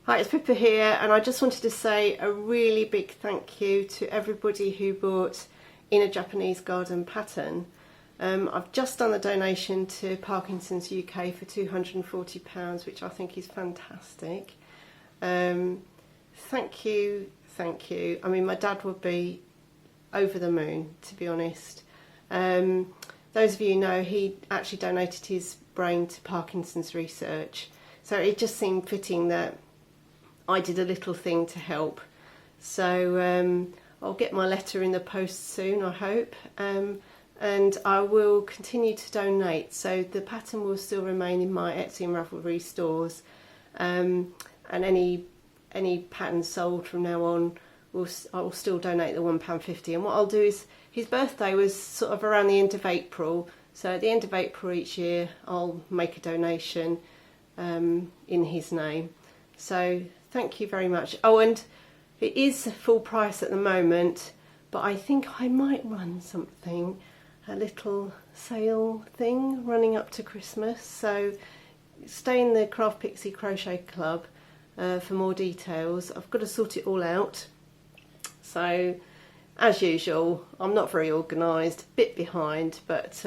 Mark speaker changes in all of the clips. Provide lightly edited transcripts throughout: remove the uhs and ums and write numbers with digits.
Speaker 1: Hi, it's Pippa here, and I just wanted to say a really big thank you to everybody who bought in a Japanese garden pattern. I've just done a donation to Parkinson's UK for £240, which I think is fantastic. Thank you, thank you. I mean, my dad would be over the moon, to be honest. Those of you who know, he actually donated his brain to Parkinson's research, so it just seemed fitting that I did a little thing to help. So I'll get my letter in the post soon, I hope, and I will continue to donate. So the pattern will still remain in my Etsy and Ravelry stores, and any patterns sold from now on, I will still donate the £1.50. And what I'll do is, his birthday was sort of around the end of April, so at the end of April each year I'll make a donation in his name. So thank you very much. Oh, and it is full price at the moment, but I think I might run something, a little sale thing running up to Christmas. So stay in the CraftPixie Crochet Club for more details. I've got to sort it all out. So as usual, I'm not very organised, a bit behind, but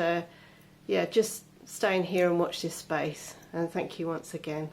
Speaker 1: yeah, just stay in here and watch this space. And thank you once again.